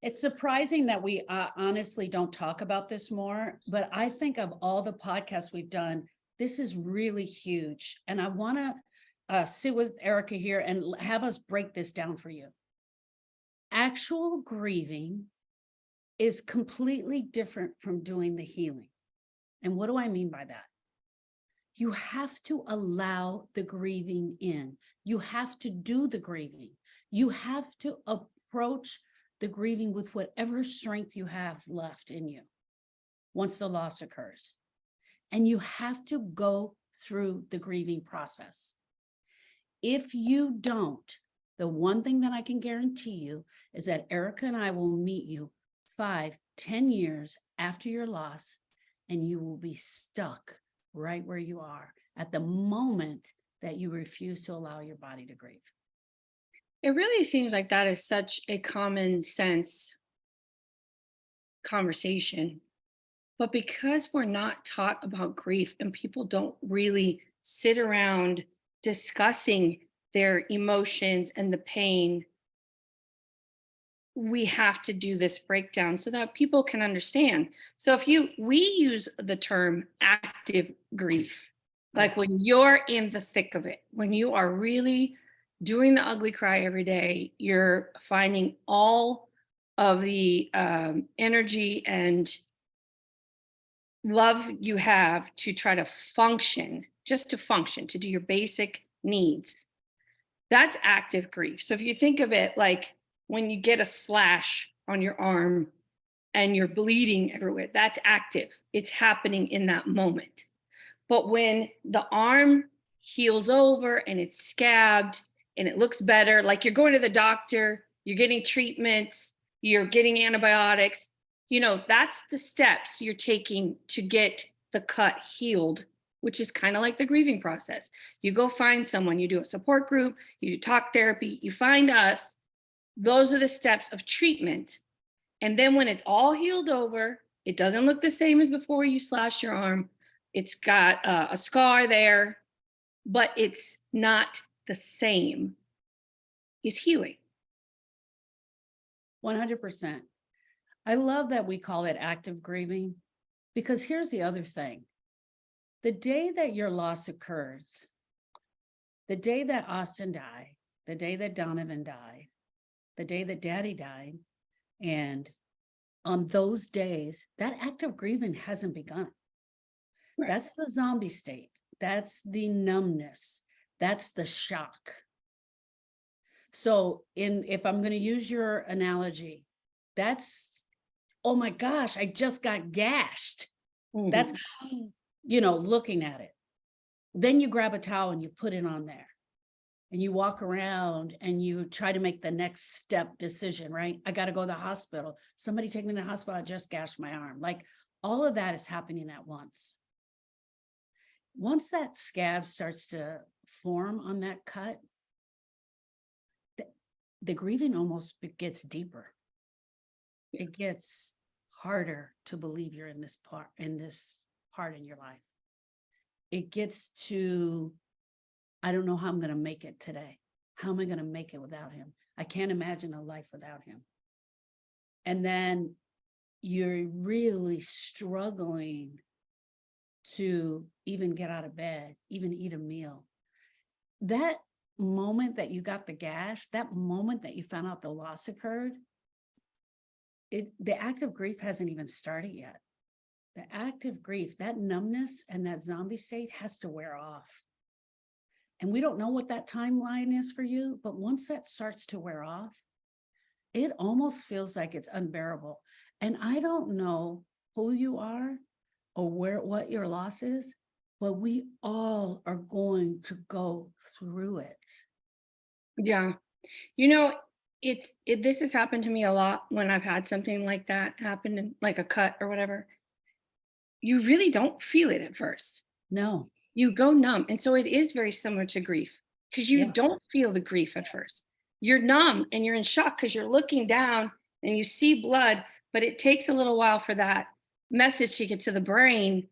It's surprising that we honestly don't talk about this more, but I think of all the podcasts we've done, this is really huge. And I want to sit with Erica here and have us break this down for you. Actual grieving is completely different from doing the healing. And what do I mean by that? You have to allow the grieving in. You have to do the grieving. You have to approach the grieving with whatever strength you have left in you once the loss occurs. And you have to go through the grieving process. If you don't, the one thing that I can guarantee you is that Erica and I will meet you 5, 10 years after your loss, and you will be stuck right where you are at the moment that you refuse to allow your body to grieve. It really seems like that is such a common sense conversation. But because we're not taught about grief and people don't really sit around discussing their emotions and the pain, we have to do this breakdown so that people can understand. So we use the term active grief, like when you're in the thick of it, when you are really doing the ugly cry every day, you're finding all of the energy and love you have to try to function, just to function, to do your basic needs. That's active grief. So if you think of it like when you get a slash on your arm and you're bleeding everywhere, that's active. It's happening in that moment. But when the arm heals over and it's scabbed and it looks better, like you're going to the doctor, you're getting treatments, you're getting antibiotics, that's the steps you're taking to get the cut healed, which is kind of like the grieving process. You go find someone, you do a support group, you do talk therapy, you find us. Those are the steps of treatment. And then when it's all healed over, it doesn't look the same as before you slash your arm. It's got a scar there, but it's not the same. It's healing. 100%. I love that we call it active grieving, because here's the other thing. The day that your loss occurs, the day that Austin died, the day that Donovan died, the day that Daddy died, and on those days, that active grieving hasn't begun. Right. That's the zombie state. That's the numbness. That's the shock. So if I'm going to use your analogy, that's, oh my gosh, I just got gashed. Mm-hmm. That's, looking at it. Then you grab a towel and you put it on there and you walk around and you try to make the next step decision, right? I got to go to the hospital. Somebody take me to the hospital. I just gashed my arm. Like all of that is happening at once. Once that scab starts to form on that cut, the grieving almost gets deeper. It gets harder to believe you're in this part in your life. It gets to, I don't know how I'm going to make it today. How am I going to make it without him? I can't imagine a life without him. And then you're really struggling to even get out of bed, even eat a meal. That moment that you got the gash, that moment that you found out the loss occurred, the active grief hasn't even started yet. The active grief, that numbness and that zombie state has to wear off. And we don't know what that timeline is for you, but once that starts to wear off, it almost feels like it's unbearable. And I don't know who you are or what your loss is, but we all are going to go through it. Yeah. This has happened to me a lot when I've had something like that happen, in, like a cut or whatever. You really don't feel it at first. No. You go numb. And so it is very similar to grief because you don't feel the grief at first. You're numb and you're in shock because you're looking down and you see blood, but it takes a little while for that message to get to the brain.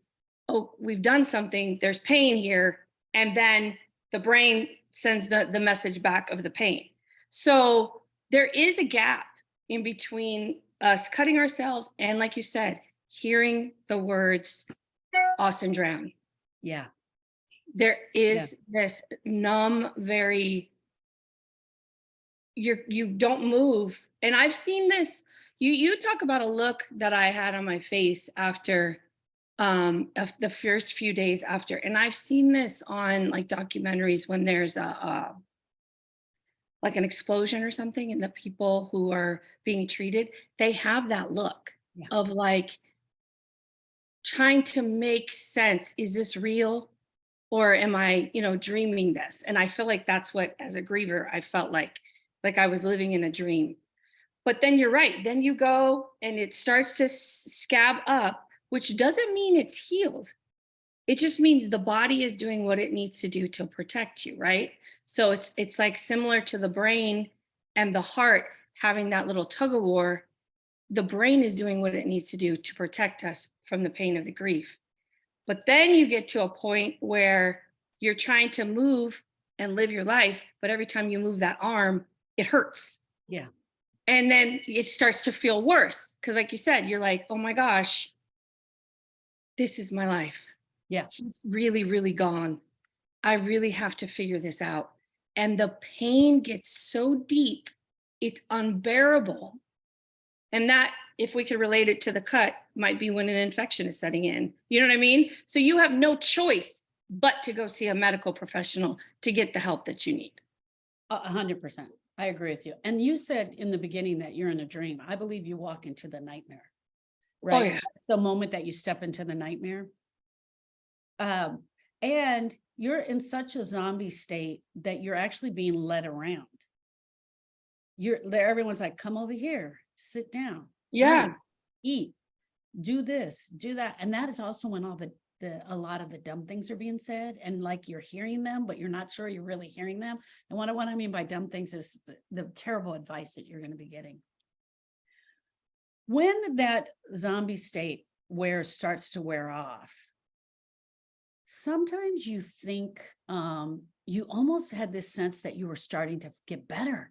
Oh, we've done something. There's pain here. And then the brain sends the message back of the pain. So there is a gap. in between us cutting ourselves and, like you said, hearing the words "us and drown." Yeah. There Yeah. is this numb, very, you don't move. And I've seen this. You talk about a look that I had on my face after of the first few days after. And I've seen this on like documentaries when there's a like an explosion or something, and the people who are being treated, they have that look Yeah. of like trying to make sense. Is this real? Or am I, dreaming this? And I feel like that's what, as a griever, I felt like I was living in a dream. But then you're right. Then you go and it starts to scab up, which doesn't mean it's healed. It just means the body is doing what it needs to do to protect you, right? So it's like similar to the brain and the heart having that little tug of war. The brain is doing what it needs to do to protect us from the pain of the grief. But then you get to a point where you're trying to move and live your life, but every time you move that arm, it hurts. Yeah. And then it starts to feel worse. Cause like you said, you're like, oh my gosh, this is my life. Yeah. He's really, really gone. I really have to figure this out. And the pain gets so deep, it's unbearable. And that, if we could relate it to the cut, might be when an infection is setting in. You know what I mean? So you have no choice but to go see a medical professional to get the help that you need. 100%. I agree with you. And you said in the beginning that you're in a dream. I believe you walk into the nightmare, right? Oh, yeah. That's the moment that you step into the nightmare. And you're in such a zombie state that you're actually being led around. You're there, everyone's like, come over here, sit down, Yeah. drink, eat, do this, do that. And that is also when all the a lot of the dumb things are being said, and like you're hearing them, but you're not sure you're really hearing them. And what I mean by dumb things is the terrible advice that you're going to be getting. When that zombie state starts to wear off, sometimes you think you almost had this sense that you were starting to get better.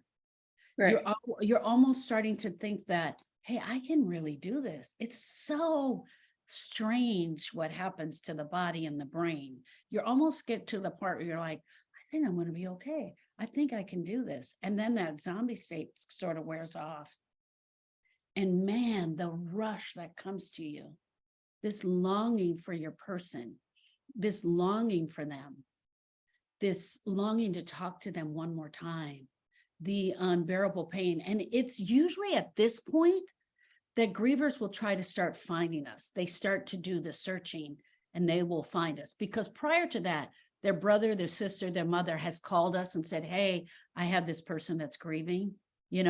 Right. You're almost starting to think that, hey, I can really do this. It's so strange what happens to the body and the brain. You almost get to the part where you're like, I think I'm going to be okay. I think I can do this. And then that zombie state sort of wears off. And man, the rush that comes to you, this longing for your person, this longing for them, this longing to talk to them one more time, the unbearable pain. And it's usually at this point that grievers will try to start finding us. They start to do the searching and they will find us, because prior to that, their brother, their sister, their mother has called us and said, hey, I have this person that's grieving, can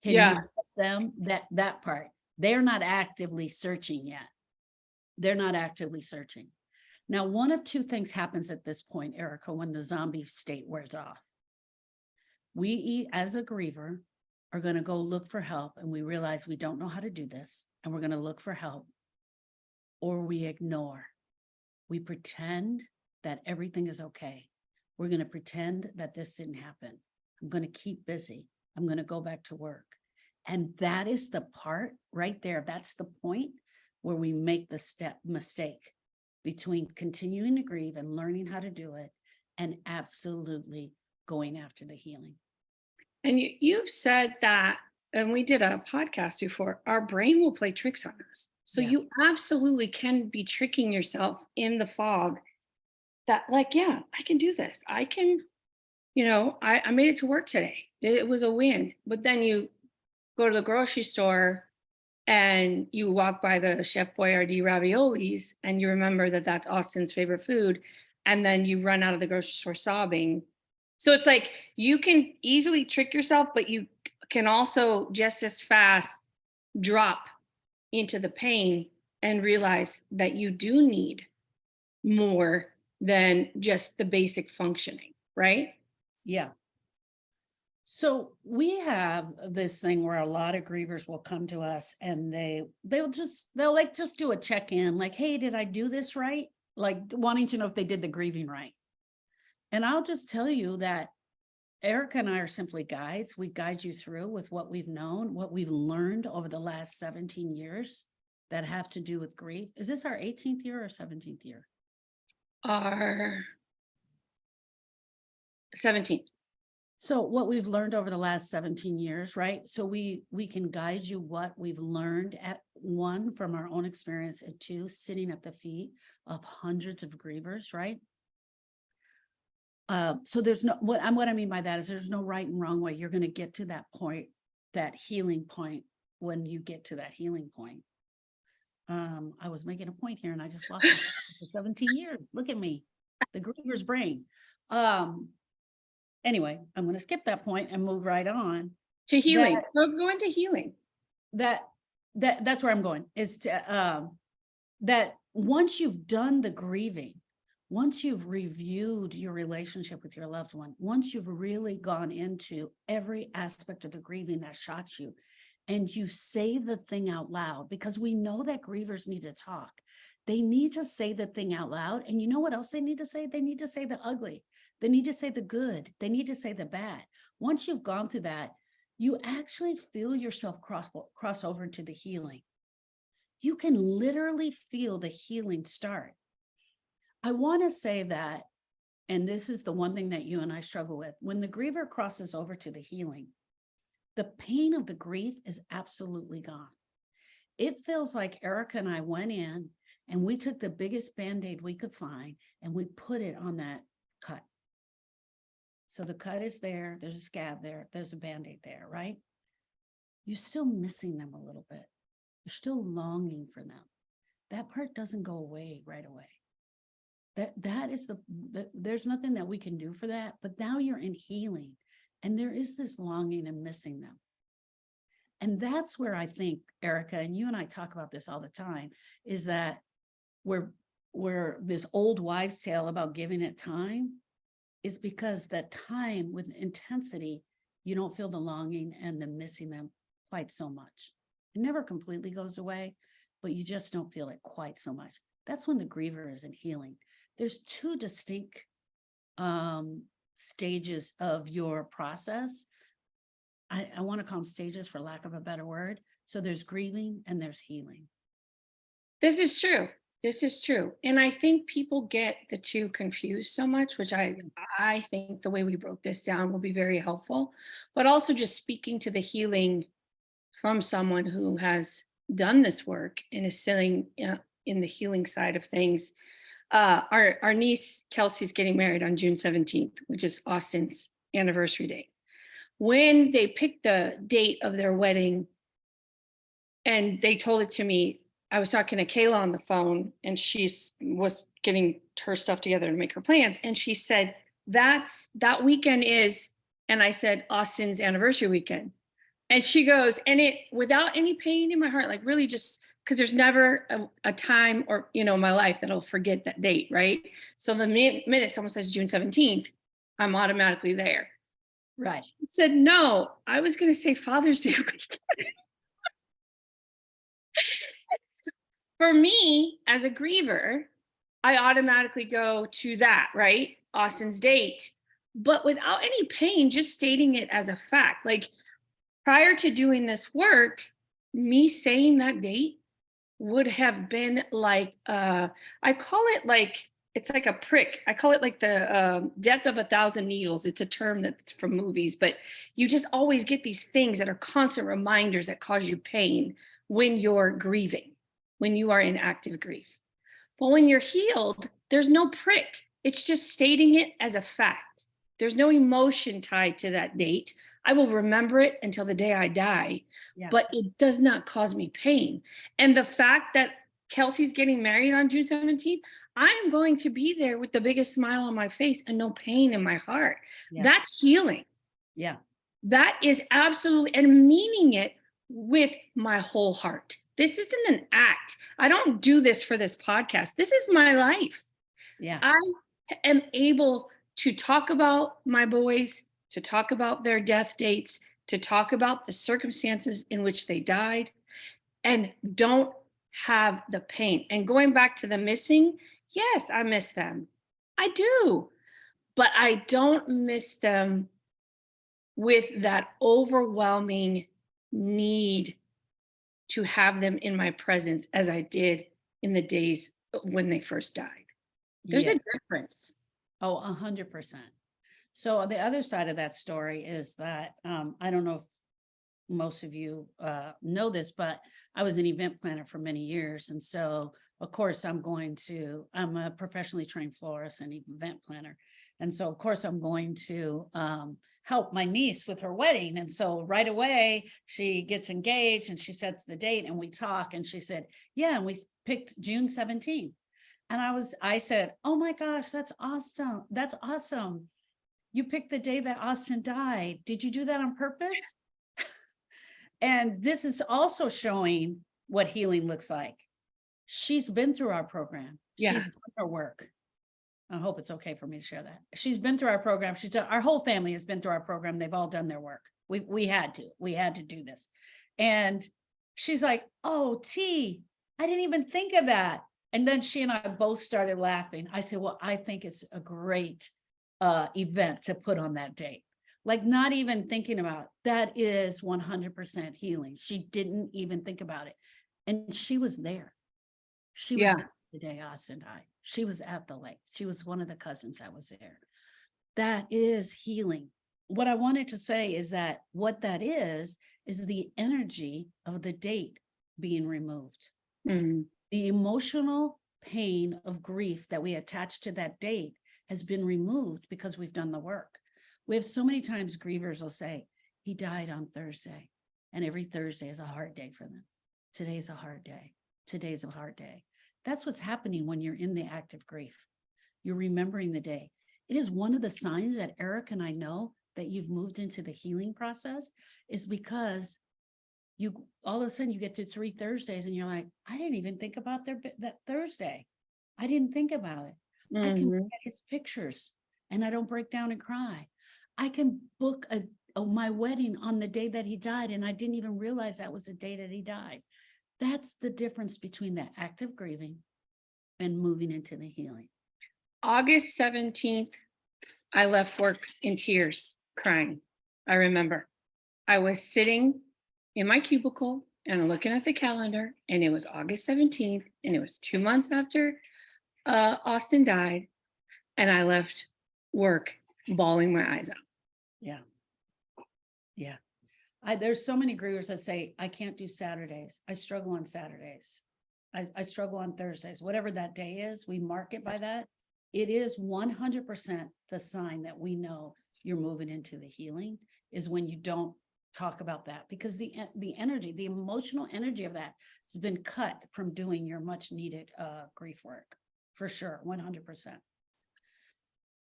you help them? That part, they're not actively searching yet. They're not actively searching. Now, one of two things happens at this point, Erica, when the zombie state wears off. We, as a griever, are going to go look for help, and we realize we don't know how to do this, and we're going to look for help, or we ignore. We pretend that everything is okay. We're going to pretend that this didn't happen. I'm going to keep busy. I'm going to go back to work. And that is the part right there. That's the point where we make the mistake between continuing to grieve and learning how to do it and absolutely going after the healing. And you've said that, and we did a podcast before, our brain will play tricks on us. So Yeah. you absolutely can be tricking yourself in the fog that, like, yeah, I can do this. I can, I made it to work today. It was a win. But then you go to the grocery store and you walk by the Chef Boyardee raviolis and you remember that that's Austin's favorite food. And then you run out of the grocery store sobbing. So it's like you can easily trick yourself, but you can also just as fast drop into the pain and realize that you do need more than just the basic functioning, right? Yeah. So we have this thing where a lot of grievers will come to us and they'll just do a check-in, like, hey, did I do this right? Like wanting to know if they did the grieving right. And I'll just tell you that Erica and I are simply guides. We guide you through with what we've known, what we've learned over the last 17 years that have to do with grief. Is this our 18th year or 17th year? Our 17. So what we've learned over the last 17 years, right? So we can guide you what we've learned at one from our own experience, and two, sitting at the feet of hundreds of grievers, right? So there's no what I mean by that is there's no right and wrong way. You're going to get to that point, that healing point, when you get to that healing point. I was making a point here and I just lost it for 17 years. Look at me, the griever's brain. Anyway, I'm going to skip that point and move right on. To healing. Go into healing. That's where I'm going, is to that once you've done the grieving, once you've reviewed your relationship with your loved one, once you've really gone into every aspect of the grieving that shocks you, and you say the thing out loud, because we know that grievers need to talk. They need to say the thing out loud. And you know what else they need to say? They need to say the ugly. They need to say the good. They need to say the bad. Once you've gone through that, you actually feel yourself cross over to the healing. You can literally feel the healing start. I want to say that, and this is the one thing that you and I struggle with, when the griever crosses over to the healing, the pain of the grief is absolutely gone. It feels like Erica and I went in and we took the biggest Band-Aid we could find and we put it on that cut. So the cut is there, there's a scab there, there's a Band-Aid there, right? You're still missing them a little bit. You're still longing for them. That part doesn't go away right away. That is there's nothing that we can do for that, but now you're in healing and there is this longing and missing them. And that's where I think, Erica, and you and I talk about this all the time, is that we're this old wives' tale about giving it time is because that time with intensity, you don't feel the longing and the missing them quite so much. It never completely goes away, but you just don't feel it quite so much. That's when the griever is in healing. There's two distinct stages of your process. I want to call them stages for lack of a better word. So there's grieving and there's healing. This is true. This is true. And I think people get the two confused so much, which I think the way we broke this down will be very helpful. But also just speaking to the healing from someone who has done this work and is sitting in the healing side of things. Our niece Kelsey's getting married on June 17th, which is Austin's anniversary date. When they picked the date of their wedding and they told it to me, I was talking to Kayla on the phone and she was getting her stuff together to make her plans. And she said, that weekend is, and I said, Austin's anniversary weekend. And she goes, and it, without any pain in my heart, like really just, because there's never a time or, in my life that I'll forget that date, right? So the minute someone says June 17th, I'm automatically there. Right. She said, no, I was going to say Father's Day weekend. For me, as a griever, I automatically go to that, right? Austin's date, but without any pain, just stating it as a fact. Like prior to doing this work, me saying that date would have been like, I call it like, it's like a prick. I call it like the death of 1,000 needles. It's a term that's from movies, but you just always get these things that are constant reminders that cause you pain when you're grieving, when you are in active grief. But when you're healed, there's no prick. It's just stating it as a fact. There's no emotion tied to that date. I will remember it until the day I die, but it does not cause me pain. And the fact that Kelsey's getting married on June 17th, I am going to be there with the biggest smile on my face and no pain in my heart. Yeah. That's healing. Yeah. That is absolutely, and meaning it with my whole heart. This isn't an act. I don't do this for this podcast. This is my life. Yeah. I am able to talk about my boys, to talk about their death dates, to talk about the circumstances in which they died, and don't have the pain. And going back to the missing, yes, I miss them. I do. But I don't miss them with that overwhelming need to have them in my presence as I did in the days when they first died. There's Yeah. a difference. Oh, 100%. So the other side of that story is that I don't know if most of you know this, but I was an event planner for many years. And so, of course, I'm a professionally trained florist and event planner. And so, of course, I'm going to help my niece with her wedding. And so, right away, she gets engaged and she sets the date and we talk. And she said, yeah, and we picked June 17th. And I said, oh my gosh, that's awesome. That's awesome. You picked the day that Austin died. Did you do that on purpose? And this is also showing what healing looks like. She's been through our program. Yeah. She's done her work. I hope it's okay for me to share that. She's been through our program. Our whole family has been through our program. They've all done their work. We had to do this. And she's like, oh, T, I didn't even think of that. And then she and I both started laughing. I said, well, I think it's a great event to put on that date. Like, not even thinking about that is 100% healing. She didn't even think about it. And she was there. She was Yeah. there the day Austin died. She was at the lake. She was one of the cousins that was there. That is healing. What I wanted to say is that what that is the energy of the date being removed. Mhm. The emotional pain of grief that we attach to that date has been removed because we've done the work. We have so many times grievers will say, he died on Thursday, and every Thursday is a hard day for them. Today's a hard day. Today's a hard day. That's what's happening when you're in the active grief. You're remembering the day. It is one of the signs that Eric and I know that you've moved into the healing process is because you all of a sudden you get to 3 Thursdays and you're like, I didn't even think about that Thursday. I didn't think about it. I can look Mhm. at his pictures and I don't break down and cry. I can book my wedding on the day that he died and I didn't even realize that was the day that he died. That's the difference between the active grieving and moving into the healing. August 17th, I left work in tears, crying. I remember I was sitting in my cubicle and looking at the calendar, and it was August 17th, and it was 2 months after Austin died. And I left work bawling my eyes out. Yeah. Yeah. There's so many grievers that say, I can't do Saturdays. I struggle on Saturdays. I struggle on Thursdays. Whatever that day is, we mark it by that. It is 100% the sign that we know you're moving into the healing is when you don't talk about that, because the energy, the emotional energy of that has been cut from doing your much needed grief work, for sure, 100%.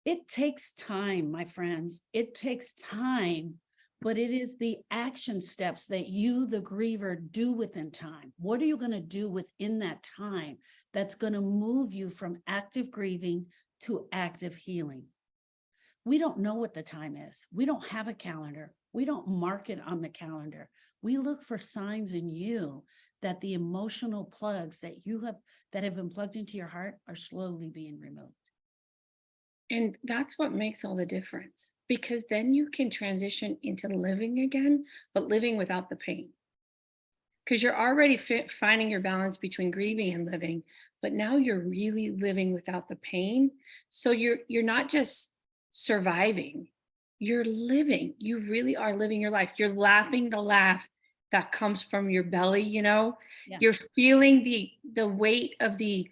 It takes time, my friends. It takes time, but it is the action steps that you, the griever, do within time. What are you going to do within that time that's going to move you from active grieving to active healing? We don't know what the time is. We don't have a calendar. We don't mark it on the calendar. We look for signs in you that the emotional plugs that have been plugged into your heart are slowly being removed. And that's what makes all the difference, because then you can transition into living again, but living without the pain. Because you're already finding your balance between grieving and living, but now you're really living without the pain. So you're not just surviving, you're living. You really are living your life. You're laughing the laugh that comes from your belly, Yeah. You're feeling the weight of the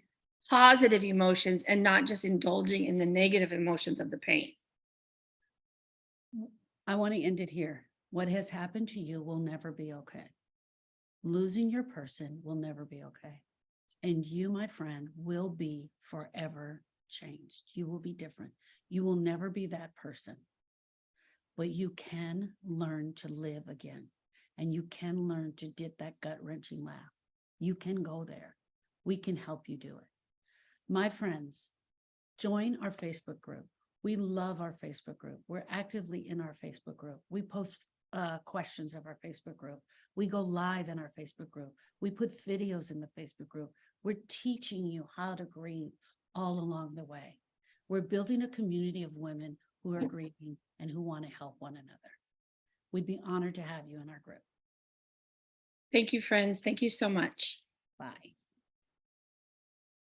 positive emotions and not just indulging in the negative emotions of the pain. I want to end it here. What has happened to you will never be okay. Losing your person will never be okay. And you, my friend, will be forever changed. You will be different. You will never be that person. But you can learn to live again. And you can learn to get that gut-wrenching laugh. You can go there. We can help you do it. My friends, join our Facebook group. We love our Facebook group. We're actively in our Facebook group. We post questions of our Facebook group. We go live in our Facebook group. We put videos in the Facebook group. We're teaching you how to grieve all along the way. We're building a community of women who are grieving and who want to help one another. We'd be honored to have you in our group. Thank you, friends. Thank you so much. Bye.